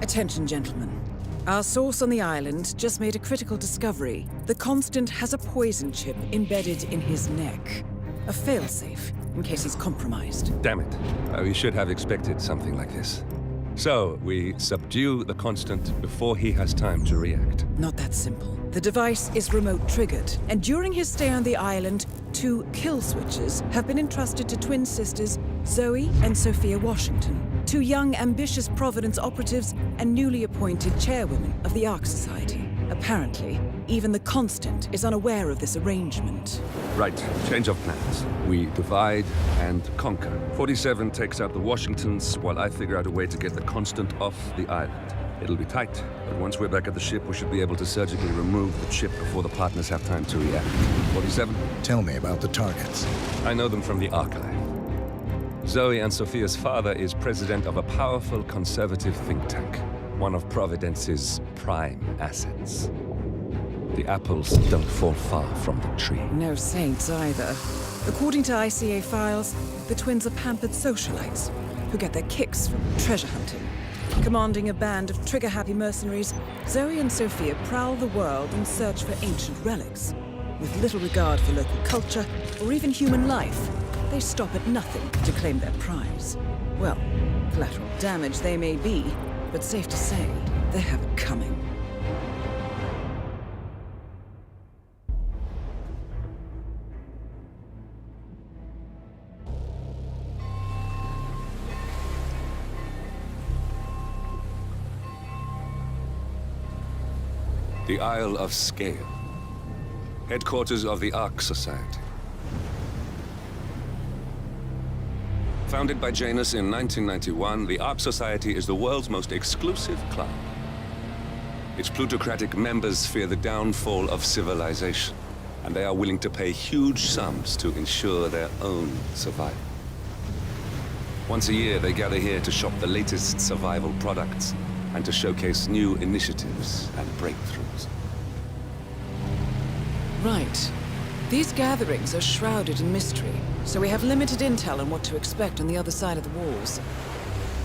Attention, gentlemen. Our source on the island just made a critical discovery. The Constant has a poison chip embedded in his neck. A failsafe, in case he's compromised. Damn it. We should have expected something like this. So, we subdue the Constant before he has time to react. Not that simple. The device is remote-triggered, and during his stay on the island, 2 kill switches have been entrusted to twin sisters Zoe and Sophia Washington, 2 young, ambitious Providence operatives and newly appointed chairwomen of the Ark Society. Apparently, even the Constant is unaware of this arrangement. Right, change of plans. We divide and conquer. 47 takes out the Washingtons, while I figure out a way to get the Constant off the island. It'll be tight, but once we're back at the ship, we should be able to surgically remove the chip before the partners have time to react. 47? Tell me about the targets. I know them from the archive. Zoe and Sophia's father is president of a powerful conservative think tank, one of Providence's prime assets. The apples don't fall far from the tree. No saints either. According to ICA files, the twins are pampered socialites who get their kicks from treasure hunting. Commanding a band of trigger-happy mercenaries, Zoe and Sophia prowl the world in search for ancient relics. With little regard for local culture or even human life, they stop at nothing to claim their prize. Well, collateral damage they may be, but safe to say, they have it coming. The Isle of Sgail, headquarters of the Ark Society. Founded by Janus in 1991, the Ark Society is the world's most exclusive club. Its plutocratic members fear the downfall of civilization, and they are willing to pay huge sums to ensure their own survival. Once a year, they gather here to shop the latest survival products and to showcase new initiatives and breakthroughs. Right. These gatherings are shrouded in mystery, so we have limited intel on what to expect on the other side of the walls.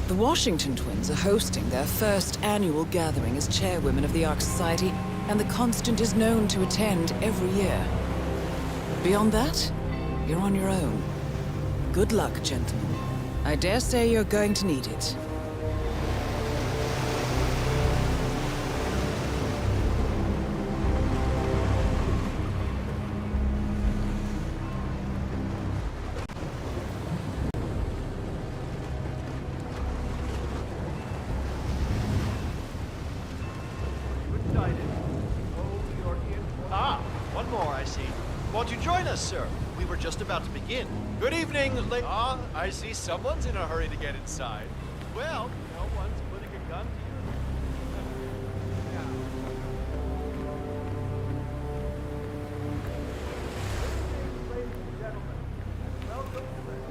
The Washington twins are hosting their first annual gathering as chairwomen of the Ark Society, and the Constant is known to attend every year. Beyond that, you're on your own. Good luck, gentlemen. I dare say you're going to need it. One more, I see. Won't you join us, sir? We were just about to begin. Good evening, I see someone's in a hurry to get inside. Well, no one's putting a gun to you. Ladies and gentlemen, welcome to the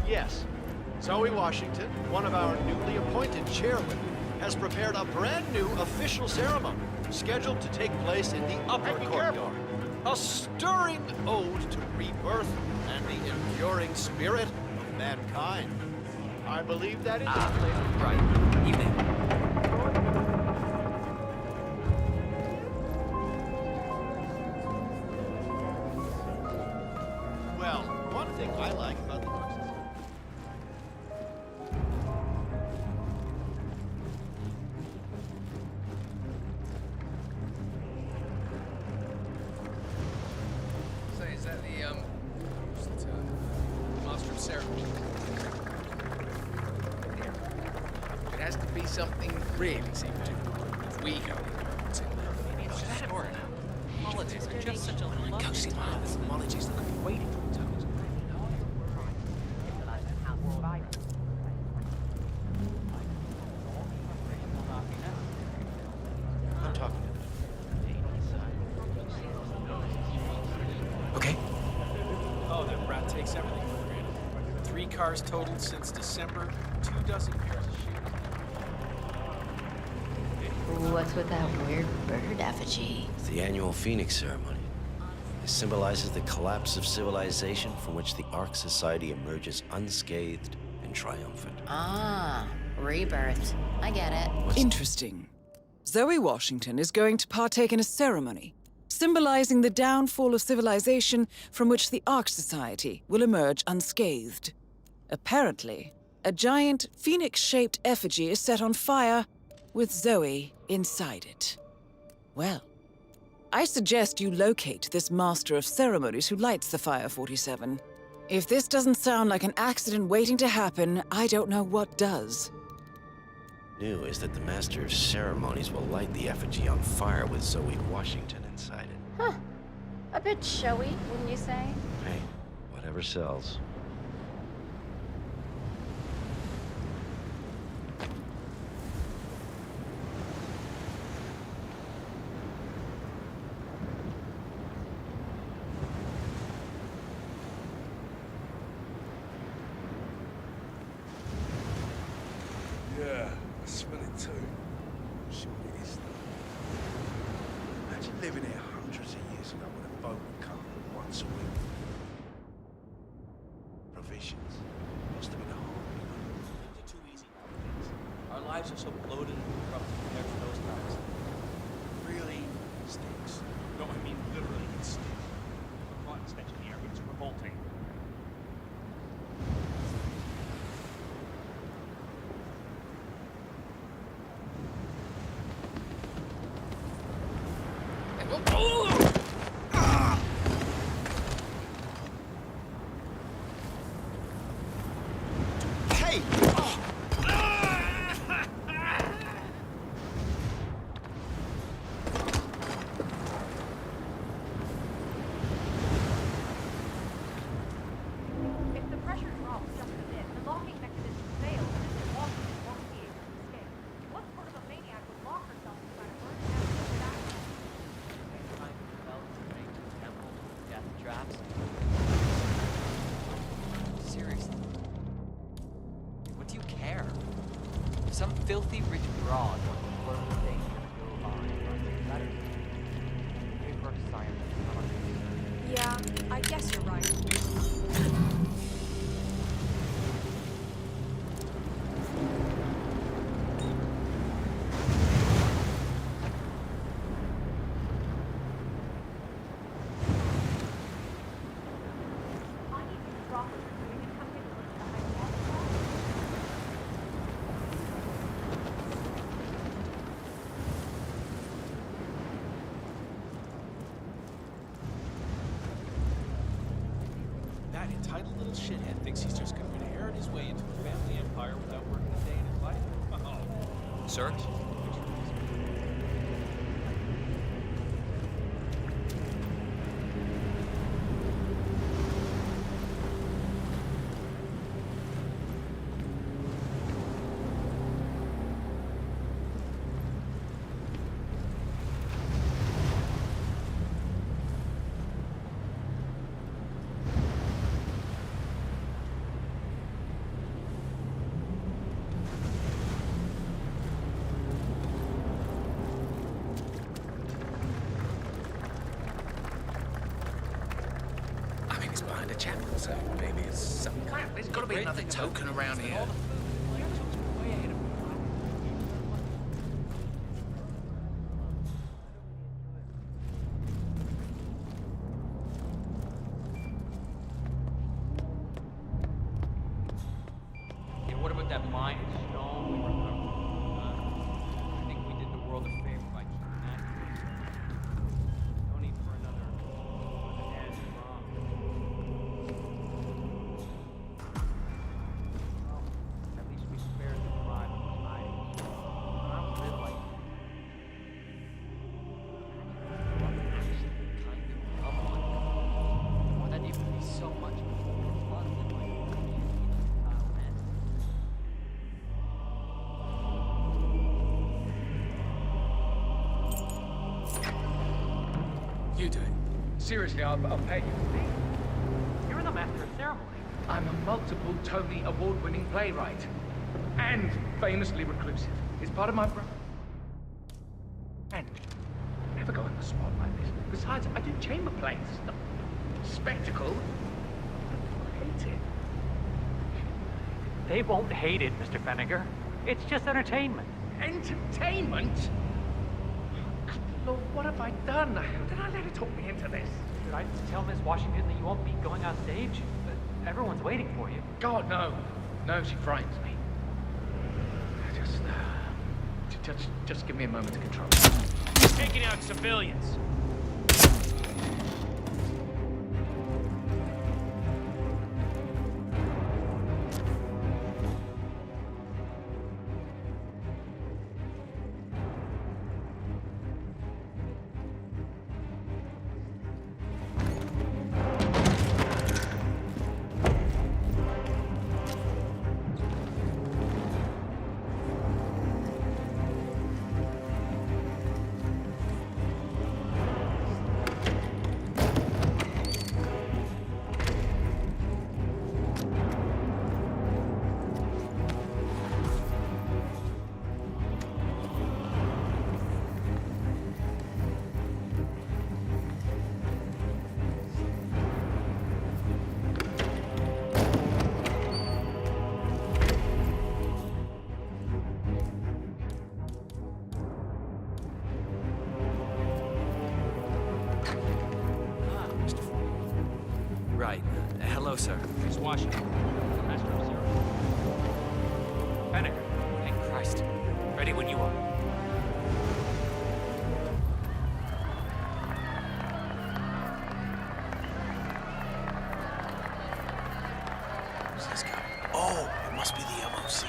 Yes. Zoe Washington, one of our newly appointed chairwomen, has prepared a brand new official ceremony scheduled to take place in the upper courtyard. A stirring ode to rebirth and the enduring spirit of mankind. I believe that is right. Evening. Well, one thing I like about the Is that the Master of Ceremony? It has to be something really secretive. We know what's in there. Maybe it's just short. Politics are just such a love. Go see my ophthalmologist. Look, I'm waiting for it. I'm talking to Okay. Oh, that brat takes everything for granted. 3 cars totaled since December, 2 dozen pairs of shoes. What's with that weird bird effigy? It's the annual Phoenix ceremony. It symbolizes the collapse of civilization from which the Ark Society emerges unscathed and triumphant. Ah, rebirth. I get it. Interesting. Zoe Washington is going to partake in a ceremony symbolizing the downfall of civilization from which the Ark Society will emerge unscathed. Apparently, a giant phoenix-shaped effigy is set on fire with Zoe inside it. Well, I suggest you locate this master of ceremonies who lights the fire 47. If this doesn't sound like an accident waiting to happen, I don't know what does. New is that the Master of Ceremonies will light the effigy on fire with Zoe Washington inside it. Huh. A bit showy, wouldn't you say? Hey, whatever sells. Yeah, I smell it too. I'm sure it is though. Imagine living here hundreds of years ago when a boat would come once a week. Provisions. Must have been a hard Things are too easy nowadays. Our lives are so bloated and corrupt compared to those times. really stinks. No, I mean literally it stinks. The cotton stench in the air is revolting. Hey! If the pressure drops just a bit, the locking mechanism fails and the Washington won't be able to escape. What sort of a maniac would lock herself inside a burning house like that? Trying to develop a range of temples with death traps. Seriously. What do you care? If some filthy rich broad wants to blow the thing and go on, better. Paper science. Yeah, I guess you're right. I need to drop it so we can come take a look at the hydraulic. That entitled little shithead thinks he's just going to inherit his way into a family empire without working a day in his life. Oh. Sir? I mean, it's behind a chapel, so maybe it's some kind. There's got to be another token around here. Yeah, what about that mine of stone we recovered? I think we did the world a favor by keeping that. No need for another dead mom. You do it. Seriously, I'll pay you. You're the master of ceremony. I'm a multiple Tony award-winning playwright. And famously reclusive. It's part of my and never go on the spot like this. Besides, I do chamber plays. Spectacle. I hate it. They won't hate it, Mr. Fenniger. It's just entertainment. Entertainment? Lord, what have I done? How did I let her talk me into this? Should I tell Miss Washington that you won't be going on stage? But everyone's waiting for you. God, no. No, she frightens me. Just give me a moment to control. Taking out civilians. Right. Hello, sir. Miss Washington, master of ceremony. Fenniger. Thank Christ. Ready when you are. Who's this guy? Oh, it must be the MOC.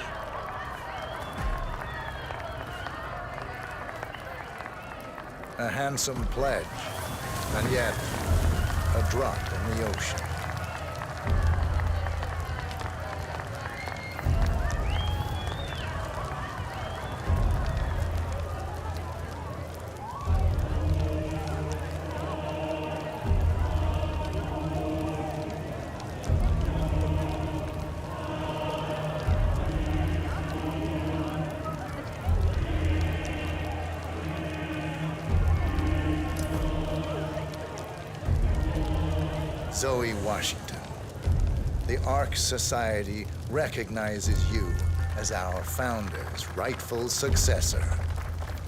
A handsome pledge, and yet a drop in the ocean. Zoe Washington, the Ark Society recognizes you as our founder's rightful successor,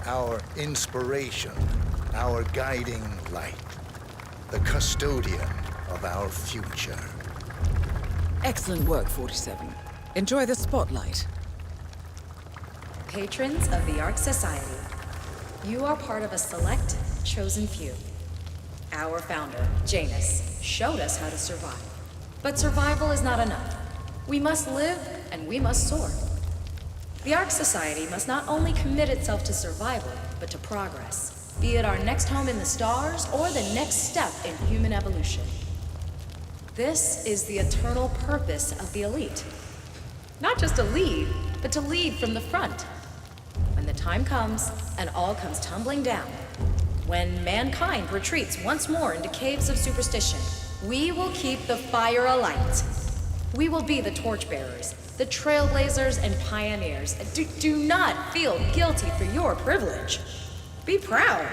our inspiration, our guiding light, the custodian of our future. Excellent work, 47. Enjoy the spotlight. Patrons of the Ark Society, you are part of a select, chosen few. Our founder, Janus, showed us how to survive. But survival is not enough. We must live and we must soar. The Ark Society must not only commit itself to survival, but to progress, be it our next home in the stars or the next step in human evolution. This is the eternal purpose of the elite. Not just to lead, but to lead from the front. When the time comes and all comes tumbling down, when mankind retreats once more into caves of superstition, we will keep the fire alight. We will be the torchbearers, the trailblazers and pioneers. Do not feel guilty for your privilege. Be proud.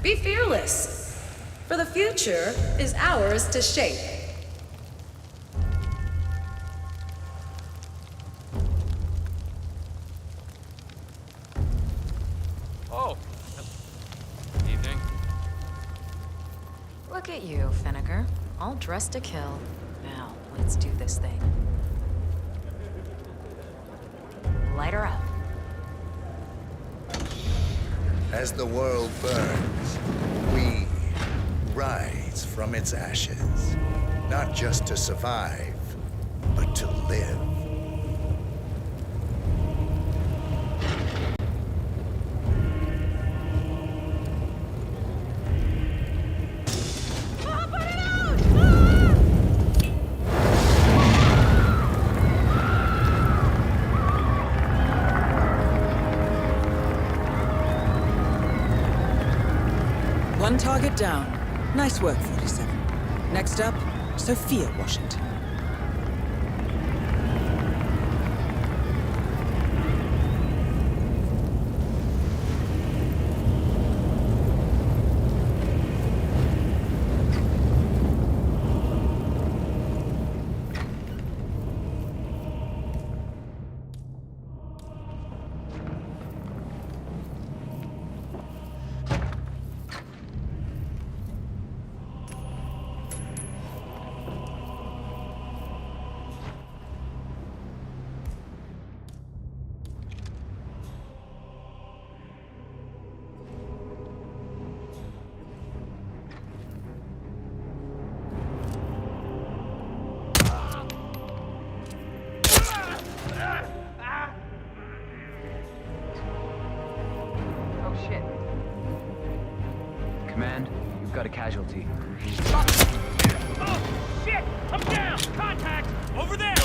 Be fearless. For the future is ours to shape. Oh. Evening. Look at you, Fenniger. All dressed to kill. Now, let's do this thing. Light her up. As the world burns, we rise from its ashes, not just to survive, but to live. One target down. Nice work, 47. Next up, Sophia Washington. Oh shit. Command, you've got a casualty. Oh, shit! I'm down! Contact! Over there!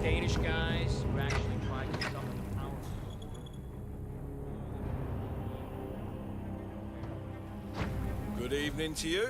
Danish guys who actually tried to summon the power. Good evening to you.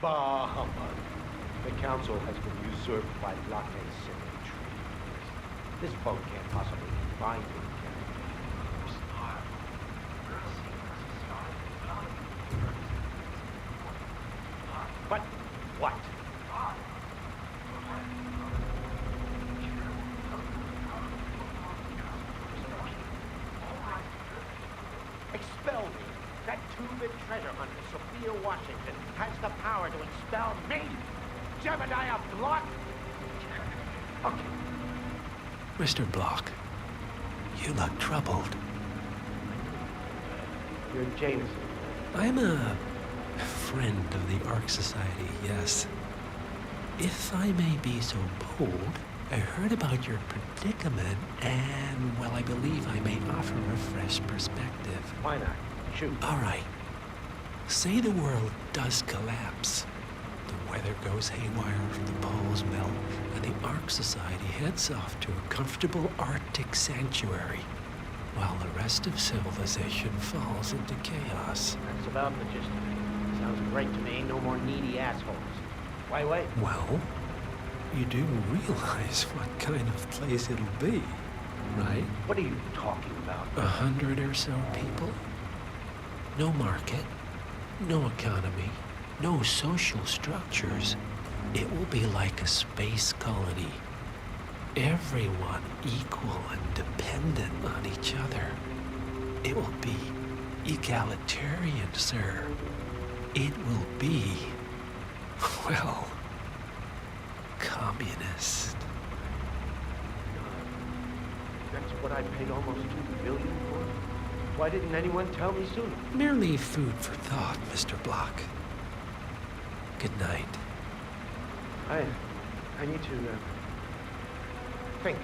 Bah, humbug. The Council has been usurped by blockade similar trees. This boat can't possibly be binding. But what? Expel me. That two-bit treasure hunter, Sophia Washington, has the power to expel me. Jebediah Block. Okay. Mr. Block, you look troubled. You're James. I'm a friend of the Ark Society, yes. If I may be so bold, I heard about your predicament, and, well, I believe I may offer a fresh perspective. Why not? Shoot. All right. Say the world does collapse. The weather goes haywire, the poles melt, and the Ark Society heads off to a comfortable Arctic sanctuary, while the rest of civilization falls into chaos. That's about the gist of it. Sounds great to me. No more needy assholes. Why wait? Well, you do realize what kind of place it'll be, right? What are you talking about? 100 or so people. No market, no economy, no social structures. It will be like a space colony. Everyone equal and dependent on each other. It will be egalitarian, sir. It will be, well, communist. That's what I paid almost $2 billion for? Why didn't anyone tell me sooner? Merely food for thought, Mr. Block. Good night. I need to, think.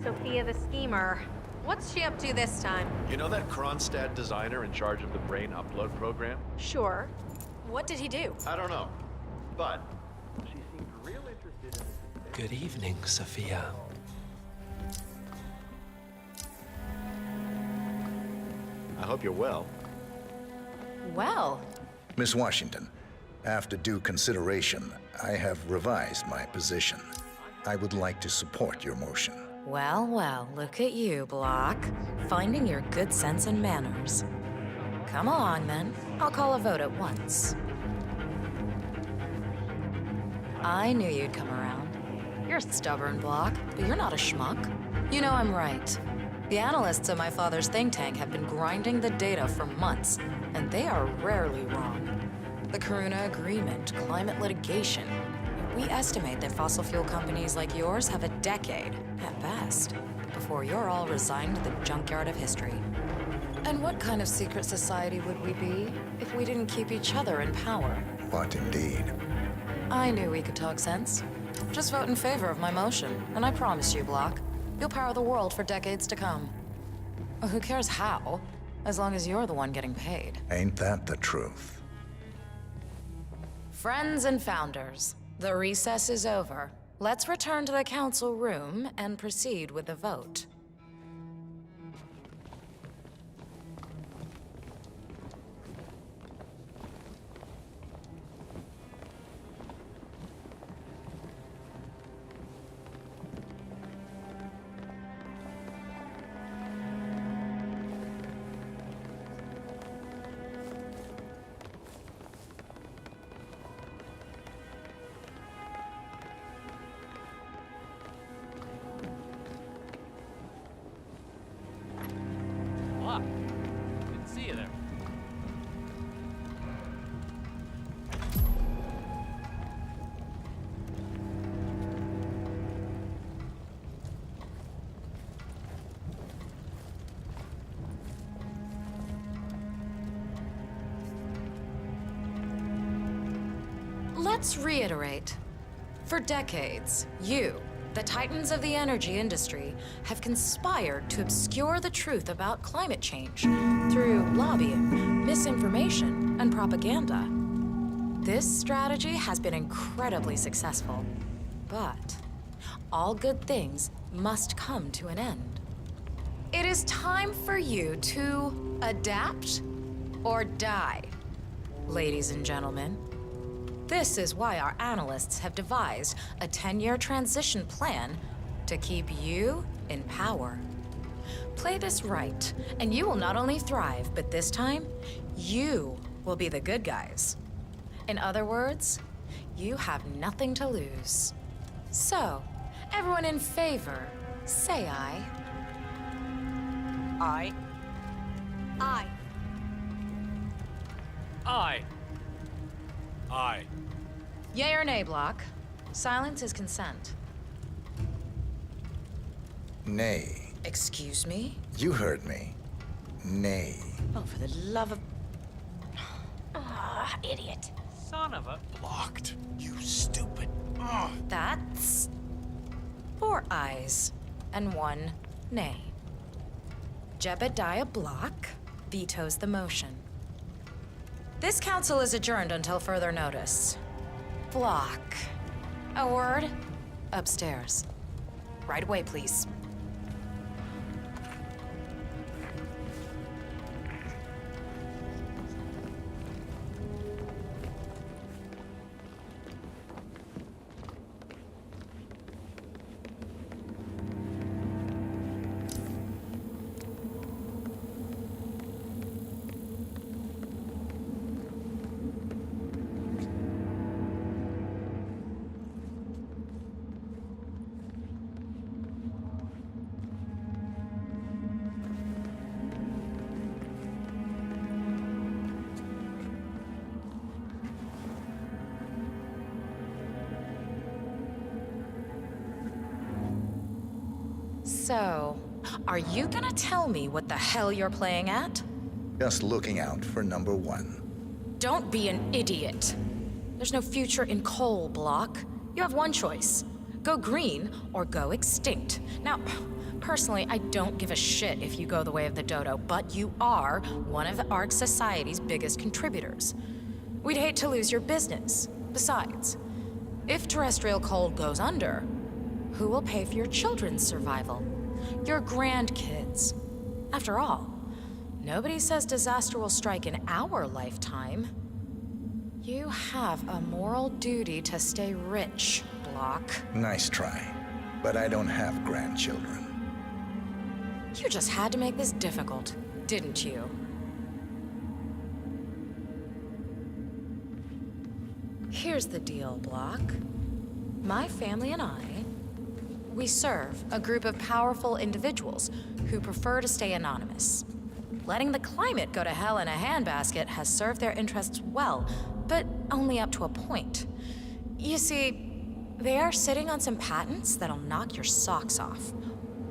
Sophia the schemer. What's she up to this time? You know that Kronstadt designer in charge of the brain upload program? Sure. What did he do? I don't know, but she seemed real interested in Good evening, Sophia. I hope you're well. Well, Miss Washington, after due consideration, I have revised my position. I would like to support your motion. well, look at you, Block. Finding your good sense and manners. Come along, then. I'll call a vote at once. I knew you'd come around. You're stubborn, Block, but you're not a schmuck. You know I'm right. The analysts at my father's think tank have been grinding the data for months, and they are rarely wrong. The Karuna Agreement, climate litigation. We estimate that fossil fuel companies like yours have a decade, at best, before you're all resigned to the junkyard of history. And what kind of secret society would we be if we didn't keep each other in power? What indeed? I knew we could talk sense. Just vote in favor of my motion, and I promise you, Block, you'll power the world for decades to come. Who cares how, as long as you're the one getting paid. Ain't that the truth? Friends and founders, the recess is over. Let's return to the council room and proceed with the vote. Block. Didn't see you there. Let's reiterate. For decades, you, the titans of the energy industry, have conspired to obscure the truth about climate change through lobbying, misinformation, and propaganda. This strategy has been incredibly successful, but all good things must come to an end. It is time for you to adapt or die, ladies and gentlemen. This is why our analysts have devised a 10-year transition plan to keep you in power. Play this right, and you will not only thrive, but this time, you will be the good guys. In other words, you have nothing to lose. So, everyone in favor, say aye. Aye. Aye. Aye. Aye. Yay or nay, Block? Silence is consent. Nay. Excuse me? You heard me. Nay. Oh, for the love of... Ah, idiot. Son of a... Blocked. You stupid. Ugh. That's 4 ayes and 1 nay. Jebediah Block vetoes the motion. This council is adjourned until further notice. Block. A word? Upstairs. Right away, please. So, are you gonna tell me what the hell you're playing at? Just looking out for number 1. Don't be an idiot. There's no future in coal, Block. You have one choice. Go green or go extinct. Now, personally, I don't give a shit if you go the way of the dodo, but you are one of the ARC Society's biggest contributors. We'd hate to lose your business. Besides, if terrestrial coal goes under, who will pay for your children's survival? Your grandkids. After all, nobody says disaster will strike in our lifetime. You have a moral duty to stay rich, Block. Nice try. But I don't have grandchildren. You just had to make this difficult, didn't you? Here's the deal, Block. My family and I, we serve a group of powerful individuals who prefer to stay anonymous. Letting the climate go to hell in a handbasket has served their interests well, but only up to a point. You see, they are sitting on some patents that'll knock your socks off.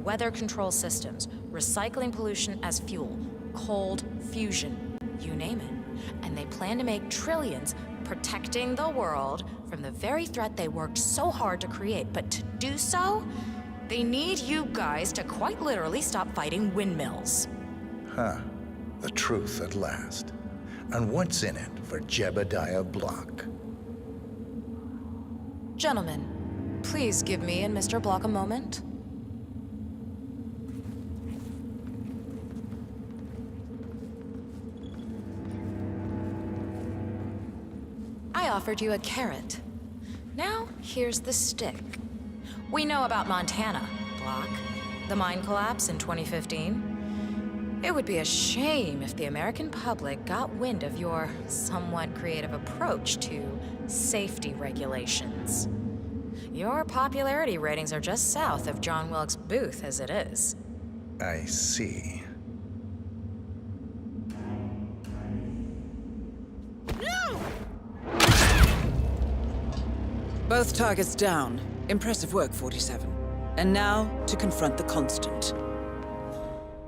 Weather control systems, recycling pollution as fuel, cold fusion, you name it. And they plan to make trillions protecting the world from the very threat they worked so hard to create. But to do so, they need you guys to quite literally stop fighting windmills. Huh. The truth at last. And what's in it for Jebediah Block? Gentlemen, please give me and Mr. Block a moment. I offered you a carrot. Now, here's the stick. We know about Montana, Block. The mine collapse in 2015. It would be a shame if the American public got wind of your somewhat creative approach to safety regulations. Your popularity ratings are just south of John Wilkes Booth as it is. I see. Both targets down. Impressive work, 47. And now, to confront the Constant.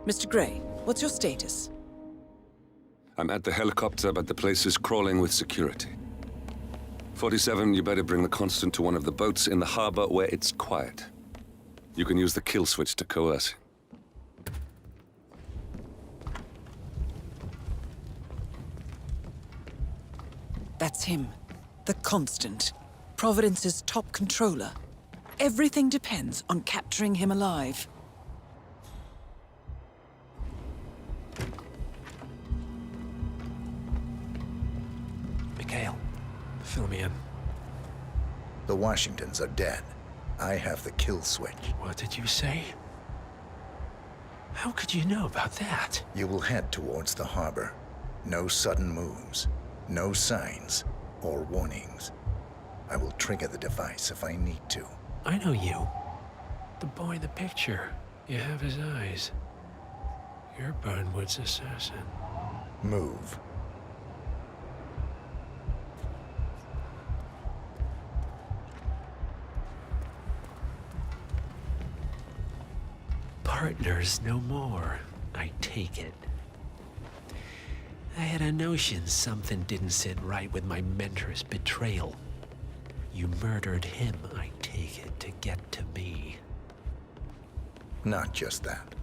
Mr. Gray, what's your status? I'm at the helicopter, but the place is crawling with security. 47, you better bring the Constant to one of the boats in the harbor where it's quiet. You can use the kill switch to coerce him. That's him. The Constant. Providence's top controller. Everything depends on capturing him alive. Sgail, fill me in. The Washingtons are dead. I have the kill switch. What did you say? How could you know about that? You will head towards the harbor. No sudden moves, no signs or warnings. I will trigger the device if I need to. I know you. The boy in the picture. You have his eyes. You're Burnwood's assassin. Move. Partners no more, I take it. I had a notion something didn't sit right with my mentor's betrayal. You murdered him, I take it, to get to me. Not just that.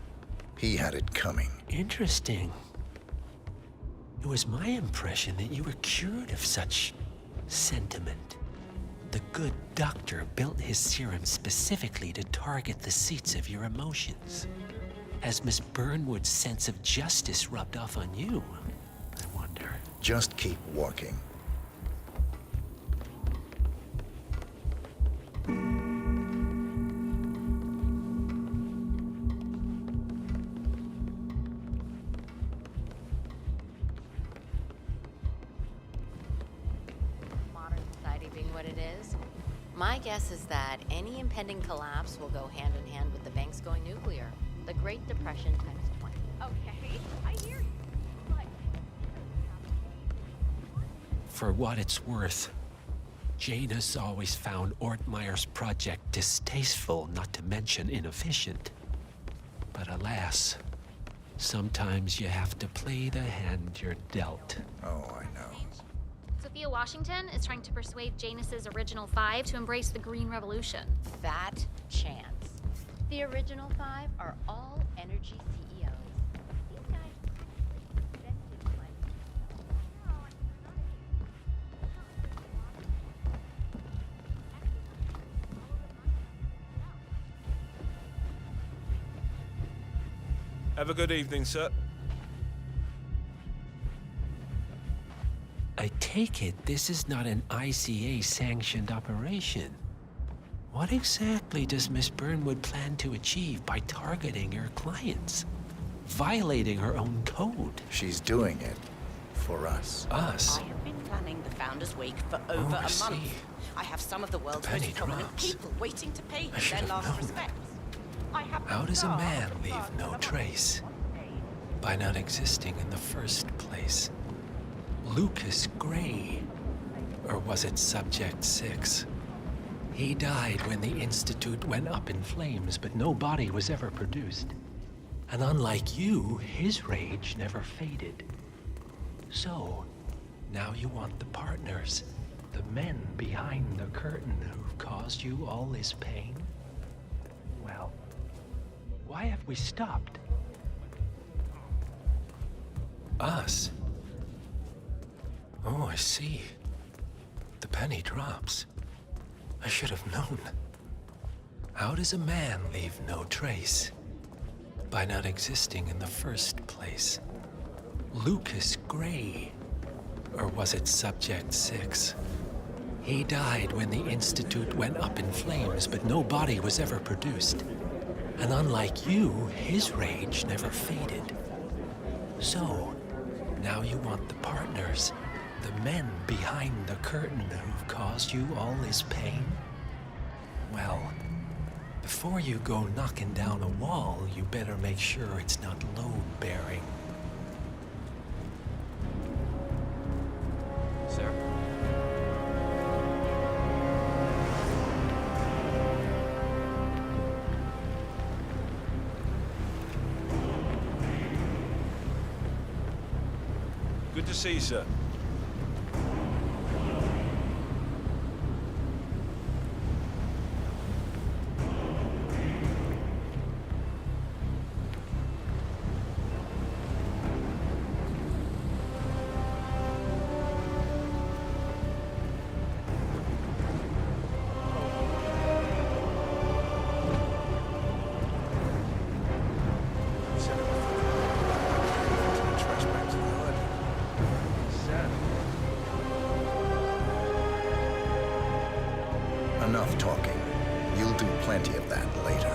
He had it coming. Interesting. It was my impression that you were cured of such sentiment. The good doctor built his serum specifically to target the seats of your emotions. Has Miss Burnwood's sense of justice rubbed off on you? I wonder. Just keep walking. My guess is that any impending collapse will go hand in hand with the banks going nuclear. The Great Depression times 20. Okay, I hear you. But... For what it's worth, Janus always found Ortmeyer's project distasteful, not to mention inefficient. But alas, sometimes you have to play the hand you're dealt. Oh, I know. Sophia Washington is trying to persuade Janus's original 5 to embrace the Green Revolution. Fat chance. The original 5 are all energy CEOs. These guys practically invented climate change. Have a good evening, sir. I take it this is not an ICA-sanctioned operation. What exactly does Miss Burnwood plan to achieve by targeting her clients? Violating her own code? She's doing it for us. Us? I have been planning the Founders Week for over a month. See. I have some of the world's most prominent people waiting to pay him their last respects. How does a man leave no trace? By not existing in the first place. Lucas Gray. Or was it Subject 6? He died when the Institute went up in flames, but no body was ever produced. And unlike you, his rage never faded. So, now you want the partners, the men behind the curtain who've caused you all this pain? Well, why have we stopped? Us? Oh, I see. The penny drops. I should have known. How does a man leave no trace? By not existing in the first place. Lucas Gray. Or was it Subject 6? He died when the Institute went up in flames, but no body was ever produced. And unlike you, his rage never faded. So, now you want the partners, the men behind the curtain who've caused you all this pain? Well, before you go knocking down a wall, you better make sure it's not load-bearing. Sir? Good to see you, sir. Enough talking. You'll do plenty of that later.